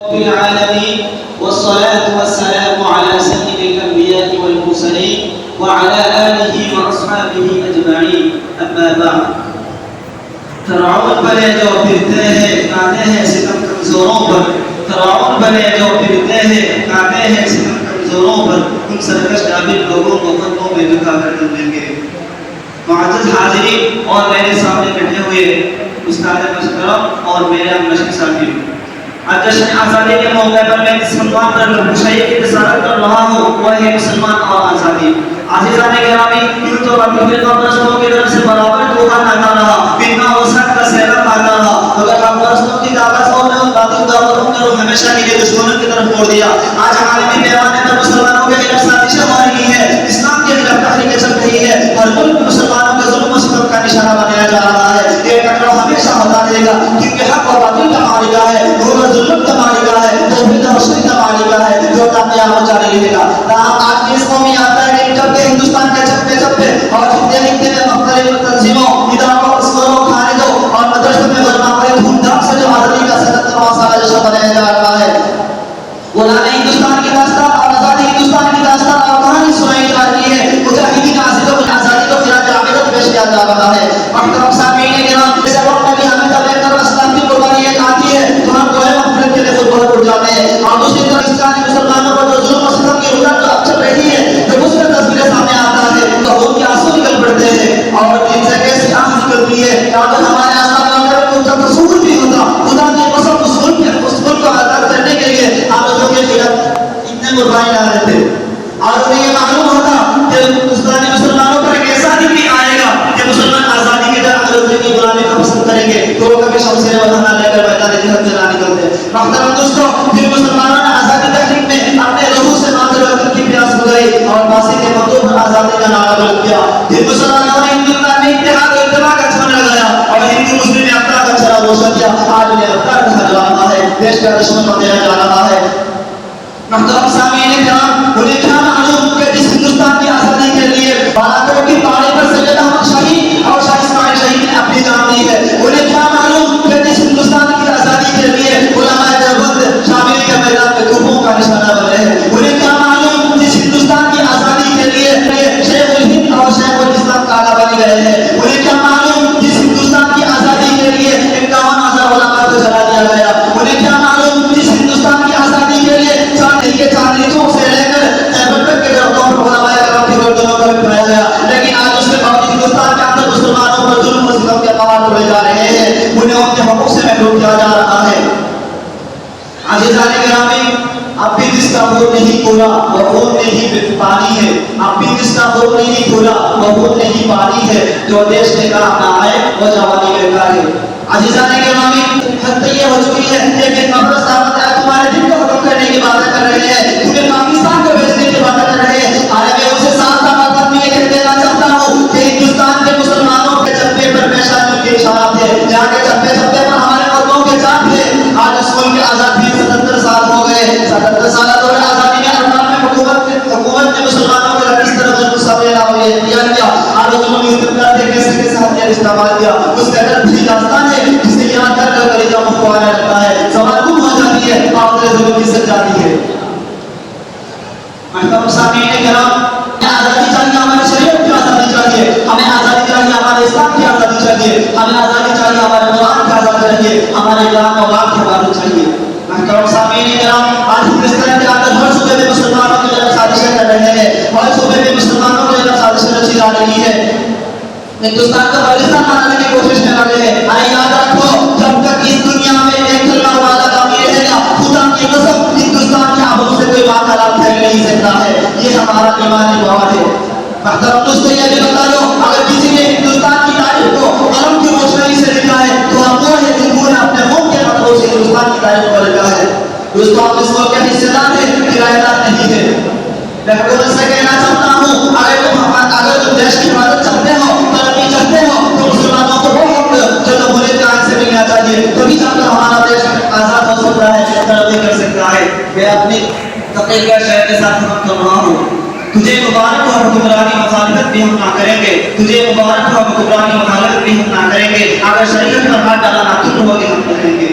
العالمين والصلاة والسلام على سيد الأنبياء والمرسلين وعلى آله وأصحابه أجمعين أما بعد فرعون بنے جو پھرتے ہیں کہتے ہیں ستم کمزوروں پر فرعون بنے جو پھرتے ہیں کہتے ہیں ستم کمزوروں پر ان سرکش عابد لوگوں کو خطوں میں دکھا کر دیں گے۔ معزز حاضرین اور میرے سامنے بیٹھے ہوئے استاد محترم اور میرے مشرق ساتھی، آج جشن آزادی کے موقع پر میں اس عنوان پر مشاہیر کی رسالت کر رہا ہوں، وہ ہے مسلمان اور آزادی۔ عزیزان گرامی، یوں تو فرقہ پرستوں کی طرف سے برابر طوفان آتا رہا، فتنہ و شر کا سیلاب آتا رہا، مگر حق پرستوں کی دعوت اور باطل دعوتوں نے ہمیشہ کے لیے دشمنوں کی طرف موڑ دیا۔ آج عالمی پیمانے پر مسلمانوں کے خلاف سازشیں ہو رہی ہیں، اسلام کے خلاف تحریکیں چل رہی ہے، ہر ملک مسلمانوں کے ظلم و ستم کا نشانہ بنایا جا رہا ہے۔ یہ ٹکراؤ ہمیشہ ہوتا رہے گا، کیونکہ حق و باطل کا معرکہ ہے، نور و ظلم کا معرکہ ہے، توحید و شرک کا معرکہ ہے، جو تا قیامت جاری رہے گا۔ آج کی اس قوم میں آتا ہے کہ جب کہ ہندوستان کے چپے چپے اور خطے خطے میں مختلف تنظیموں، اداروں، اسکولوں، کالجوں اور مدرسوں میں علماء بڑے دھوم دھام سے جو آزادی کا 77واں سالہ جشن منایا جا رہا ہے، غلام ہندوستان کی داستان اور آزادی ہندوستان کی داستان اور کہانی سنائی جا رہی ہے، مجاہدین عزیزوں کو آزادی کو خراج عقیدت پیش کیا جا رہا ہے۔ محترم سامعین کرام، اس وقت میں بھی ہمیں جب ایک طرف اسلام کی قربانی ایک آتی ہے تو ہم دعائیں مغفرت کے لیے خود بہت اٹھ جاتے ہیں، اور دوسری طرف اسلامی مسلمانوں پر جو ظلم و ستم کی رجحان جو اب چل رہی ہے، جب اس کا تصویریں سامنے آتا ہے تو ان کے آنسو نکل پڑتے ہیں اور ان سے کیسی آنکھ نکلتی ہے کہ اگر ہمارے آسمان اگر ان کا تصور بھی ہوتا، خدا کی قسم اس ملک کو آزاد کرنے کے لیے آپ لوگوں کے خلاف اتنے قربانی لا رہے تھے، اور انہیں یہ معلوم ہوتا کہ ہندوستانی مسلمانوں پر ایک ایسا دن بھی آئے گا کہ مسلمان آزادی کے جان دوسرے کی غلامی کو پسند کریں گے تو وہ کبھی شمشیر وطن لے کر میدان جہاد میں نہ نکلتے۔ محترم دوستوں، پھر مسلمانوں نے آزادی تحریک میں اپنے روح سے مادر وطن کی پیاس بجھائی اور پھانسی کے مقتول پر آزادی کا نعرہ بلند کیا۔ پھر مسلمانوں نے ہندوستان میں اتحاد و اتفاق کا جھنڈا لگایا اور ہندو مسلم یاترا کا چراغ روشن کیا۔ آج انہیں افکار کہا جا رہا ہے، دیش کا دشمن بنایا جا رہا ہے۔ محترم سامعین کرام، انہیں کیا معلوم کہ جس ہندوستان کی آزادی کے لیے بالاکوٹ کی پہاڑی پر سید احمد شاہی اور شاہ اسماعیل شہید نے اپنی جان دی ہے، انہیں کیا معلوم کہ جس ہندوستان کی آزادی کے لیے علماء دیوبند شاملی کے میدان میں توپوں کا نشانہ بنے ہیں، انہیں کیا معلوم جس ہندوستان کی آزادی کے لیے شیخ الہند اور شیخ الاسلام کالا بن گئے ہیں، انہیں کیا معلوم جس ہندوستان کی آزادی کے لیے 51,000 علماء کو جلا دیا گیا، انہیں کیا معلوم جس ہندوستان کی آزادی کے لیے چاندنی چوک سے لے کر خیبر تک کے درختوں پر علماء کرام کی گردنوں پر بٹھایا گیا، لیکن آج اس کے باوجود ہندوستان کے اندر مسلمانوں پر ظلم و ستم کے پہاڑ توڑے جا رہے ہیں، انہیں ان کے حقوق سے محروم کیا جا رہا ہے۔ عزیزان گرامی، اب بھی جس کا خون نہیں کھولا وہ خون نہیں پانی ہے، اب بھی جس کا خون نہیں کھولا وہ خون نہیں پانی ہے، جو دیش کے کام نہ آئے وہ جوانی بیکار ہے۔ عزیزان گرامی، حد یہ ہو چکی ہے کہ ایک مبرس صاحب تمہارے دل کو ختم کرنے کی باتیں کر رہے ہیں، تمہیں پاکستان کو بیچنے کی باتیں کر رہے ہیں، حالانکہ اسے صاف صاف میں یہ کہہ دینا چاہتا ہوں کہ ہندوستان کے مسلمانوں کے چپے پر پیشانی کے اشارات ہے، جہاں کے چپے چپے پر ہمارے مردوں کے چاند ہے۔ آج اس ملک کی آزادی 77 سال ہو گئے، 77 سالہ دور آزادی میں افغان میں حکومت نے مسلمانوں کے کس طرح اختیار کیا، آج ظلم استبداد کے کیسے کے ساتھ یہ استعمال کیا، اس کا ڈر بھی داستان ہے جسے یاد کر کر کلیجہ مفکوارہ لگتا ہے، زبان گم ہو جاتی ہے، آخر ظلم کی سچ جاتی ہے۔ محترم سامعین کرام، ہمیں آزادی چاہیے، ہمارے شریعت کی آزادی چاہیے، ہمیں آزادی چاہیے، ہمارے اسلام کی آزادی چاہیے، ہمیں آزادی چاہیے، ہمارے قرآن کی آزادی چاہیے، ہمارے کلام و بات کی حفاظت چاہیے۔ محترم سامعین کرام، آج ہندوستان کے اندر ہر صوبے میں مسلمانوں کے خلاف سازشیں کر رہے ہیں، ہر صوبے میں مسلمانوں کے خلاف سازشیں رچی جا رہی ہے، ہندوستان کا پاکستان بنانے کی کوشش کر رہے ہیں۔ یاد رکھو، جب تک اس دنیا میں ایک کلمہ والا باقی رہے گا، خدا کی قسم ہندوستان کے آبوں سے کوئی واقعہ پھیل نہیں سکتا ہے، یہ ہمارا ایمانی مواد ہے۔ محترم دوستو، یہ بھی بتا دو، اگر کسی نے ہندوستان کی تاریخ کو قلم کی روشنی سے لکھا ہے تو ہم وہ ہیں جنہوں نے اپنے خون کے قطروں سے ہندوستان کی تاریخ کو لکھا ہے۔ دوستو، آپ اس ملک کے حصے دار ہیں، کرایہ دار نہیں ہیں۔ میں حکومت سے کہنا چاہتا ہوں، اگر تم دیش کی حفاظت چاہتے ہو، ترقی چاہتے ہو، تو مسلمانوں کو وہ حق جو جمہوریت کے آئین سے ملنا چاہیے، تبھی جا کر ہمارا دیش آزاد ہو سکتا ہے، ترقی کر سکتا ہے۔ میں اپنی تقریر کا شہر کے ساتھ ختم کر رہا ہوں۔ تجھے مبارک ہو حکمرانی مخالفت بھی ہم نہ کریں گے، تجھے مبارک ہو حکمرانی مخالفت بھی ہم نہ کریں گے، اگر شریعت پر ہاتھ ڈالا نہ تم ہوگے ہم کریں گے۔